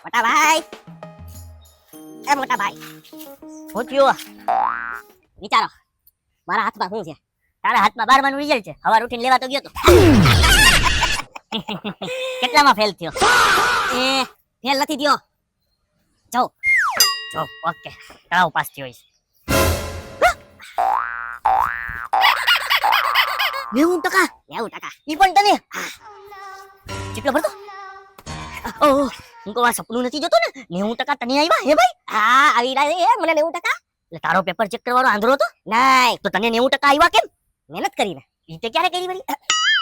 મોટા ભાઈ, એ મોટા ભાઈ, હું થયું? વિચારો, મારા હાથમાં શું છે? તારા હાથમાં 12માનું રિઝલ્ટ છે. સવાર ઉઠીને લેવા તો ગયો તો. કેટલામાં ફેલ થયો? એ ફેલ નથી થયો. જો જો, ઓકે, તળાવ પાસ થયો છે. 90%? 90%. ઈ પણ તને કેટલો ભરતો? ઓહ, હું તો આ સપનું નથી જોતો ને. 90% તને આવ્યા હે ભાઈ? હા, આવી રહ્યા છે મને 90%. એટલે તારો પેપર ચેક કરવાનો આંધળો હતો? નહીં. તો તને 90% આવ્યા કેમ? મહેનત કરીને. ઈ તે ક્યારે કરી વળી?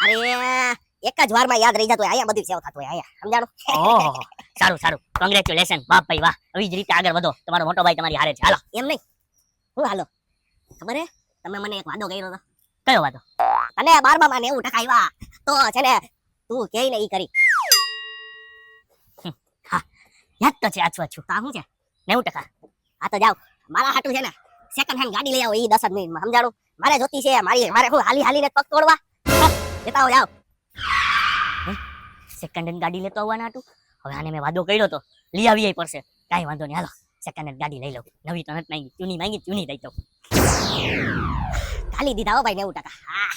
અરે એક જ વારમાં યાદ રહી જતો હોય. આયા બધું સેવ થતું હોય. આયા સમજાણું? ઓહ, સારું સારું, કોંગ્રેચ્યુલેશન બાપ ભાઈ, વાહ. આવી જ રીતે આગળ વધો. તમારો મોટો ભાઈ તમારી હારે છે. હાલો. એમ નહીં, હું હાલો ખબર હે? તમે મને એક વાદો કર્યો હતો. કયો વાદો? તને 12માં 90% આવ્યા તો છે ને તું કે ને ઈ કરી. હા, યાદ તો છે. આછું આછું. કા શું છે? 90%. આ તો જાવ, મારા હાટું છે ને સેકન્ડ હેન્ડ ગાડી લઈ આવો. ઈ 10 જ મિનિટમાં સમજાણું? મારે જોતી છે. મારે હું હાલી હાલીને પગ તોડવા. લેતા આવો, જાવ. સેકન્ડ હેન્ડ ગાડી લેતો આવવાના હાટું. હવે આને મેં વાદો કર્યો તો લઈ આવી પડશે. કાંઈ વાંધો નહીં, હાલો સેકન્ડ હેન્ડ ગાડી લઈ લઉં. નવી તો નથી માંગી, ચૂની માંગી, ચૂની દઈ દઉં. ખાલી દીધા હો ભાઈ 90%. હા,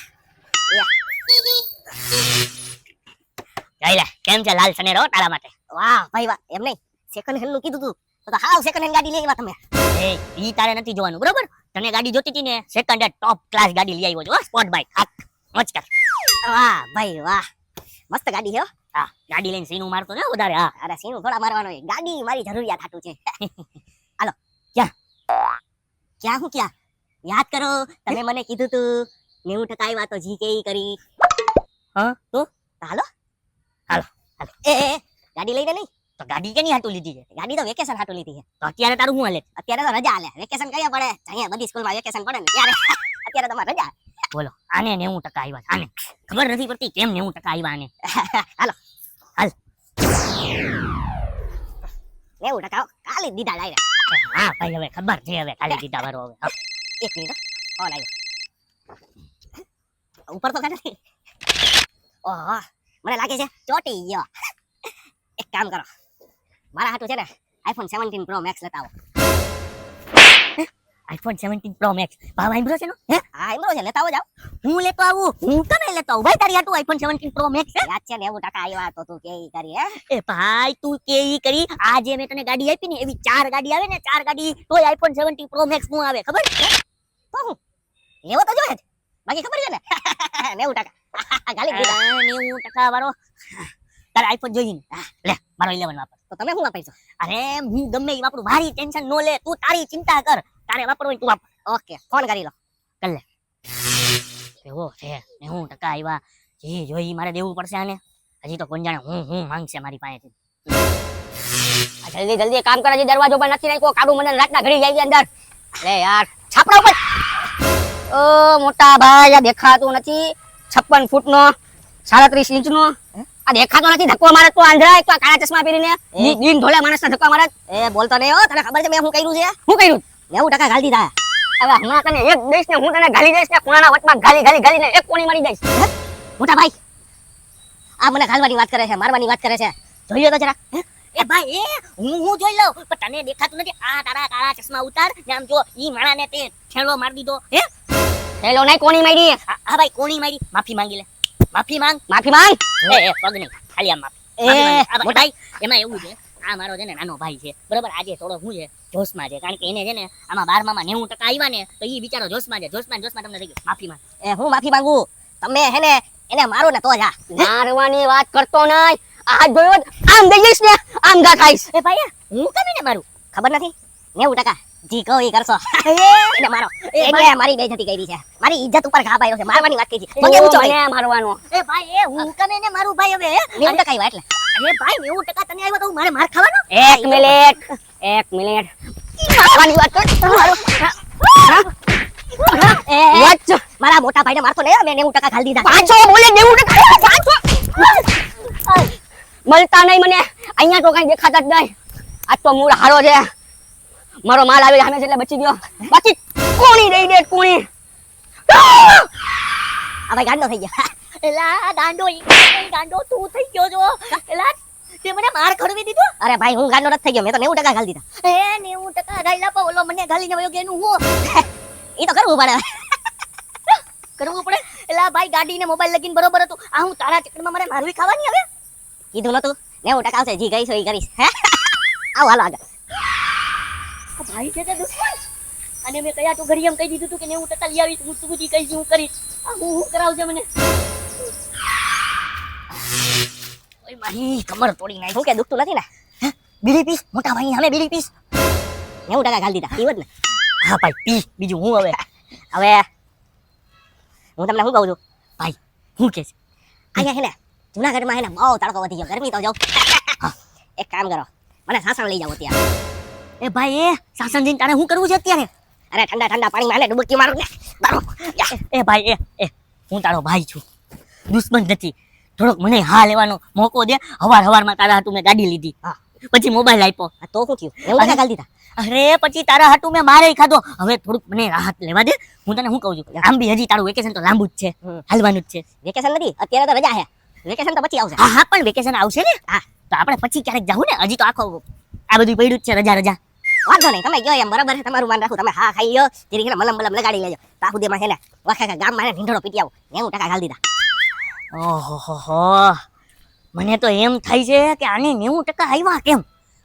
લે કેમ છે લાલ સનેરો તારા માટે? વાહ ભાઈ વાહ. એમ નહીં, સેકન્ડ હેન્ડ નું કીધું તું તો હાવ સેકન્ડ હેન્ડ ગાડી લઈ આવ્યા તમે. એ ઈ તારે નથી જોવાનું, બરોબર? તને ગાડી જોતી હતી ને, સેકન્ડ હેન્ડ ટોપ ક્લાસ ગાડી લઈ આવ્યો છો. Sport bike. હા, મોજ કર. વાહ ભાઈ વાહ, મસ્ત ગાડી છે હો. હા, ગાડી લઈને સીનું મારતો ને વધારે. હા, અરે સીનું થોડા મારવાનો હોય, ગાડી મારી જરૂરિયાત હાટું છે. હાલો. ક્યાં ક્યાં હું ક્યાં? યાદ કરો, તમે મને કીધું તું 90% આવ્યા તો જી કે કરી. હા તો હાલો હાલો હાલો. એ ગાડી લઈને નહીં તો ગાડી કેની હાટું લીધી છે? ગાડી તો વેકેશન હાટું લીધી છે. તો અત્યારે તારું શું હાલે? અત્યારે તો રજા હાલે. વેકેશન કયા પડે? અહીંયા બધી સ્કૂલમાં વેકેશન પડે ને ત્યારે. અત્યારે તમારે રજા. બોલો, આને 90% આવ્યા. આને ખબર નથી પડતી કેમ 90% આવ્યા આને. હાલો હાલ. 90% કાલે દીધા ડાયરેક્ટ. હા ભાઈ, હવે ખબર છે. હવે કાલે દીધા વારો. હવે એક મિનિટ, ફોન આવ્યો. ઉપર તો કાઢ. ઓહો, મને લાગે છે ચોટી ગયો. એક કામ કરો, મારા હાટું છે ને iPhone 17 Pro Max લેતા આવો. iPhone 17 Pro Max ભાવ આઈમ્રો છે નો? હે હા, આઈમ્રો છે. લેતા આવો, જાવ. હું લેતો આવું? હું તો નહીં લેતો આવું ભાઈ. તારી હાટું iPhone 17 Pro Max છે. યાદ છે 90% આવ્યા તો તું કે ઈ કરી? હે એ ભાઈ, તું કે ઈ કરી? આજે મેં તને ગાડી આપી ને, એવી 4 ગાડી આવે ને, 4 ગાડી તોય iPhone 17 Pro Max નું આવે. ખબર છે? તો હું લેવો તો જોઈએ જ. બાકી ખબર છે ને 90% ગાલી દીધા. 90% વાળો તારે આઈફોન જોઈ ને લે, મારો 11 વાપર. તો તમે શું વાપરશો? અરે હું ગમે ઈ વાપરું, મારી ટેન્શન નો લે. તું તારી ચિંતા કર. તારે વાપરવું તું વાપર. ઓકે, ફોન કરી લો. કર લે. એવો છે 90% આવ્યા. જી જોઈ મારે દેવું પડશે આને. હજી તો કોણ જાણે હું માંગશે મારી પાસેથી. જલ્દી જલ્દી કામ કર. હજી દરવાજો પણ નથી નાખ્યો. કાબુ મને રાતના ઘડી જાય અંદર. લે યાર, છાપડા ઉપર. ઓ મોટા ભાઈ, આ દેખાતું નથી. 56 ફૂટનો 37 ઇંચનો આ દેખાતો નથી. ધક્કો મારે તો આંધળા. એક કાળા ચશ્મા પહેરીને દીન ધોળા માણસના ધક્કા મારે. એ બોલતો નહીં હો. તને ખબર છે મેં શું કર્યું છે? શું કર્યું? 90% ગાલી દીધા. હવે હમણાં તને એક દઈશ ને, હું તને ગાલી દઈશ ને, કોણાના વચમાં ગાલીને એક કોણી મારી દઈશ. મોટા ભાઈ, આ મને ગાલવાની વાત કરે છે, મારવાની વાત કરે છે. જોઈ લો તો જરા. એ ભાઈ, એ હું જોઈ લઉં, પણ તને દેખાતું નથી. આ તારા કાળા ચશ્મા ઉતાર ને, આમ જો ઈ માણાને તે ઠેલો મારી દીધો. હે ઠેલો નહીં, કોણી મારી. હા ભાઈ, કોણી મારી. માફી માંગી લે. માફી માંગ. માફી માંગ. એ પગ નહીં, ખાલી આમ માફી. મોટા ભાઈ, એમાં એવું છે, આ મારો છે ને નાનો ભાઈ છે, બરાબર? આજે થોડો હું છે જોશમાં છે, કારણ કે એને છે ને આમાં 12માં 90% આવ્યા ને, તો ઈ બિચારો જોશમાં છે. જોશમાં તમને થઈ ગયું. માફી માંગ. એ હું માફી માંગુ? તમે હે ને એને મારો ને તો જા. મારવાની વાત કરતો નહીં. આ જોયો આમ દઈ જઈશ ને, આમ ગા ખાઈશ. એ ભાઈ, હું કેમ એને મારું? ખબર નથી? 90% જી કહો ઈ કરશો. એને મારો. એને મારી બેઇજ્જતી કરી છે. મારી ઇજ્જત ઉપર ઘા પાયો છે. મારવાની વાત કરી છે. મને ઊંચો મને મારવાનો. એ ભાઈ, એ હું કેમ એને મારું ભાઈ? હવે 90% આવ્યા એટલે. અરે ભાઈ, 90% તને આવ્યો તો મારે માર ખાવાનો? એક મિનિટ. મારવાની વાત કર. મારા મોટા ભાઈને મારતો નહીં. મેં 90% ઘાલ દીધા. પાછો બોલે 90%. પાછો મળતા નહીં મને. અહીંયા તો કઈ દેખાતા જ નહીં. આજ તો મૂળ હારો છે. મારો માલ આવી સામે છે એટલે બચી ગયો. બાકી કોણી દઈ દે, કોણી. આ ભાઈ ગાંડો થઈ ગયા. એલા ગાંડો તું થઈ ગયો છો. એલા તે મને માર ખડવી દીધો. અરે ભાઈ હું ગાંડો નથી થઈ ગયો, મેં તો 90% ગાલી દીધા. એ 90% ગાયલા પણ ઓલો મને ગાલીને વયો ગયો એનું હું ઈ તો કરવું પડે. કરવું પડે એલા ભાઈ, ગાડીને મોબાઈલ લગીને બરોબર હતું. આ હું તારા ચક્કરમાં મને મારવી ખાવાની હવે. કીધું નતું 90% આવશે, જી ગઈ છો ઈ કરીશ. હે આવ હાલો આગળ. ભાઈ છે તે દુશ્મન, અને મેં કયા તો ઘડી એમ કહી દીધું તું કે 90% લઈ આવીશ, હું તું જી કહીશ હું કરીશ. આ હું કરાવજે મને. ઓય મારી કમર તોડી નાખી. હું કે દુખતું નથી ને? હે બીડી પીસ, મોટા ભાઈ સામે બીડી પીસ. 90% ગાલી દીધા પીવત ને. હા ભાઈ પી, બીજું હું હવે હું તમને શું કહું છું ભાઈ, હું કે છે અહીંયા હે ને જુનાગઢમાં હે ને બહુ તડકો વધી ગયો, ગરમી તો જો. હા એક કામ કરો, મને સાસણ લઈ જાવ અત્યારે. એ ભાઈ એ સાસણ જઈને તારે શું કરવું છે અત્યારે? અરે ઠંડા ઠંડા પાણીમાં હાલે ડૂબકી મારું ને. એ ભાઈ એ હું તારો ભાઈ છું, દુશ્મન નથી. થોડોક મને હા લેવાનો મોકો દે. હવારમાં તારા હાટુ મેં ગાડી લીધી, પછી મોબાઈલ આપ્યો, તો શું થયું? એવું ગાલી દીધા. અરે પછી તારા હાટુ મેં મારે ખાધો. હવે થોડુંક મને રાહત લેવા દે. હું તને શું કહું છું, આમ બી હજી તારું વેકેશન તો લાંબુ જ છે, હાલવાનું જ છે. વેકેશન નથી અત્યારે તો રજા છે, વેકેશન તો પછી આવશે. હા હા પણ વેકેશન આવશે ને. હા તો આપણે પછી ક્યારેક જાવું ને, હજી તો આખો આ બધું પડ્યું જ છે, રજા. વાંધો નહીં, તમે ગયો એમ બરાબર છે, તમારું માન રાખું. તમે હા ખાઈ લ્યો, જેરી છે મલમ લગાડી લેજો. તાકુદેમાં છે ને વાખા ગામમાં ને ઢીંઢોળો પીટી આવો. 90% ગાલી દીધા. ઓહો મને તો એમ થાય છે કે આને 90% આવ્યા કેમ?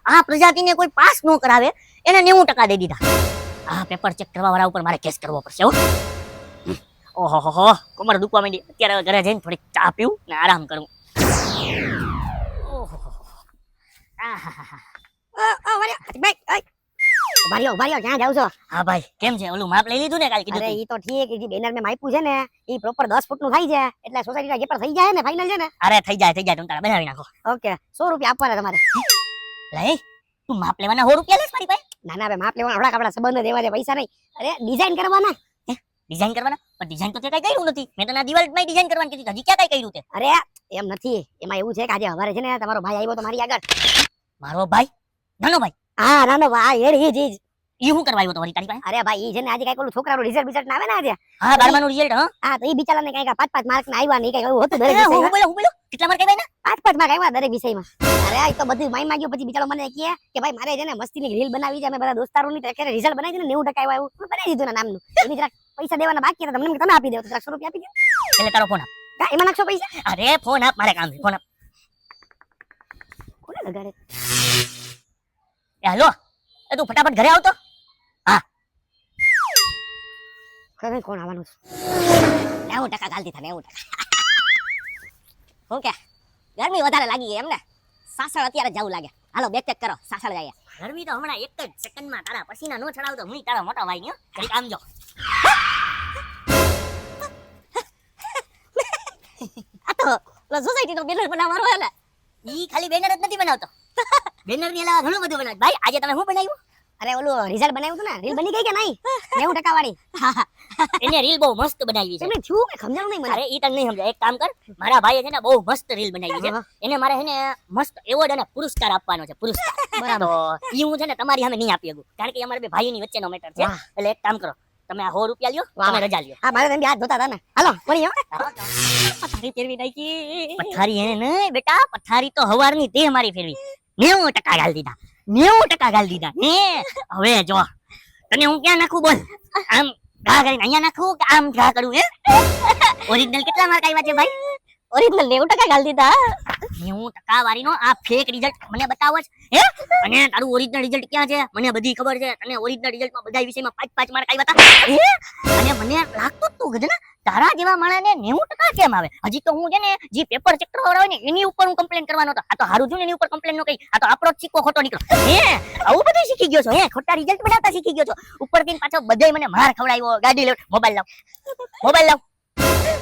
આ પ્રજાતિને કોઈ પાસ ન કરાવે એને 90% દઈ દીધા. આ પેપર ચેક કરવા વાળા ઉપર મારે કેસ કરવો પડશે. ઓહો કમર દુખવા માંડી. અત્યારે ઘરે જઈને થોડીક ચા પીવું ને આરામ કરું. ઓહો ભાઈ ક્યાં જાવ છો? હા ભાઈ કેમ છે? ઓલું માપ લઈ લીધું ને કાલ કીધું? અરે ઈ તો ઠીક, ઈ બેનર મે માપ્યું છે ને ઈ પ્રોપર 10 ફૂટનું થઈ છે, એટલે સોસાયટીના જે પણ થઈ જાય ને ફાઇનલ છે ને. અરે થઈ જાય તમે તારા બનાવી નાખો. ઓકે 100 રૂપિયા આપવાના તમારે. લઈ તું માપ લેવાના 100 રૂપિયા લેસ મારી પાસે? ના ના બે માપ લેવાના આપડા કપડા સંબંધ દેવા દે, પૈસા નહીં. અરે ડિઝાઇન કરવાના. ડિઝાઇન કરવાના? પણ ડિઝાઇન તો તે કઈ કર્યું નથી. મેં તો ના દિવાલમાં ડિઝાઇન કરવાની કીધી, હજી ક્યાં કઈ કર્યું તે? અરે એમ નથી, એમાં એવું છે કે આજે હવારે છે ને તમારો ભાઈ આવ્યો તો મારી આગળ. મારો ભાઈ? નાનો ભાઈ? હા નાનો ભાઈ. ઈ હું કરવા આવ્યો તો તારી પાસે? અરે ભાઈ ઈ છે ને આજે કઈ ઓલું છોકરાનું રિઝલ્ટ બિઝલ્ટ ના આવે ને આજે. હા 12મા નું રિઝલ્ટ. હા તો ઈ બિચારાને કઈ 5-5 માર્ક ના આવ્યા નહીં, કઈ એવું હતું દરેક વિષયમાં. હું બોલો કેટલા માર્ક આવ્યા ને? 5-5 માર્ક આવ્યા દરેક વિષયમાં. અરે આ તો બધું માઈ માંગ્યો. પછી બિચારો મને કહે કે ભાઈ મારે છે ને મસ્તીની રીલ બનાવી છે, અમે બધા દોસ્તારોની તો કે રિઝલ્ટ બનાવી છે ને 90% આવ્યા એવું બનાવી દીધું ના નામનું. એની જરાક પૈસા દેવાના બાકી હતા, તમને તમે આપી દેવો તો 100 રૂપિયા આપી દો. એટલે તારો ફોન આપ. કા એમાં નાખશો પૈસા? અરે ફોન આપ, મારે કામ છે, ફોન આપ. કોને લગાડે? એ હાલો એ તું ફટાફટ ઘરે આવતો. હા ખરે કોણ આવવાનું છે? 90% ગાલતી થા 90%. હું કે ગરમી વધારે લાગી ગઈ એમ ને? સાસણ અત્યારે જવું લાગે. હાલો બેગ ચેક કરો, સાસણ જાય. ગરમી તો હમણાં એક જ સેકન્ડમાં તારા પસીના નો છડાવ તો હું તારા મોટા ભાઈ ને ઘડી કામ જો. આ તો સોસાયટી નો બેનર બનાવવાનો હે ને, ઈ ખાલી બેનર જ નથી બનાવતો. બેનર ની અલાવા ઘણું બધું બનાવ્યું. ભાઈ આજે તમે શું બનાવ્યું? અરે ઓલું રિઝલ્ટ બનાવ્યું હતું ને, રીલ બની ગઈ કે નહીં? 90% વાળી. એને રીલ બહુ મસ્ત બનાવી છે. એમને થયું કે સમજાણું નહીં મને. અરે ઈ તને નહીં સમજાય. એક કામ કર, મારા ભાઈએ છે ને બહુ મસ્ત રીલ બનાવી છે. એને મારે છે ને મસ્ત એવોર્ડ અને પુરસ્કાર આપવાનો છે, પુરસ્કાર. બરાબર. ઈ હું છે ને તમારી સામે નહીં આપી શકું, કારણ કે અમારા બે ભાઈઓની વચ્ચેનો મેટર છે. એટલે એક કામ કરો, તમે આ 100 રૂપિયા લ્યો, તમે રજા લ્યો. હા મારે તમે હાથ ધોતા હતા ને. હાલો મળીએ. પથારી ફેરવી નાખી. પથારી એને નહીં બેટા, પથારી તો હવારની તે મારી ફેરવી. 90% ગાલ દીધા, 90% ગાલ દીધા. હવે જો તને હું ક્યાં નાખું બોલ? આમ ઘા કરીને અહીંયા નાખું કે આમ ઘા કરું? ઓરિજિનલ કેટલા માર્ક આવ્યા છે ભાઈ? ઓરિજિનલ 90% ગાલ દીધા. 90% વાળીનો આ ફેક રિઝલ્ટ મને બતાવો છે હે? અને તારું ઓરિજિનલ રિઝલ્ટ ક્યાં છે? મને બધી ખબર છે. તને ઓરિજિનલ રિઝલ્ટમાં બધા વિષયમાં 5-5 માર્ક આવ્યા હતા. અને મને લાગતું તું ગજના તારા જેવા માણસને 90% કેમ આવે? હજી તો હું છે ને જે પેપર ચેક કરવા હોય ને એની ઉપર હું કમ્પ્લેન કરવાનો હતો. આ તો હારું છું ને એની ઉપર કમ્પ્લેન ન કરી. આ તો આપણો જ સિક્કો ખોટો નીકળ્યો. આવું બધું શીખી ગયો છો હે? ખોટા રિઝલ્ટ બનાવતા શીખી ગયો છો. ઉપરથી પાછો બધાય મને માર ખવડાવ્યો. ગાડી લેવ, મોબાઈલ લાવ, મોબાઈલ લાવ.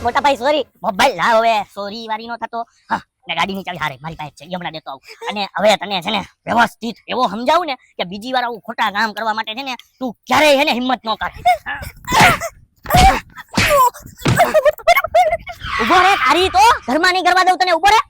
મોટા ભાઈ સોરી, મોબાઈલ લાવ. હવે સોરી વાળી નો થતો. હા ને ગાડીની ચાવી હારે મારી પાસે છે, હમણાં દેતો આવું. અને હવે તને છે ને વ્યવસ્થિત એવો સમજાવું ને કે બીજી વાર આવું ખોટા કામ કરવા માટે છે ને તું ક્યારેય એને હિંમત ન કર. ઉભો રે તારી તો ઘરમાં નહીં કરવા દઉં તને. ઉભો રે.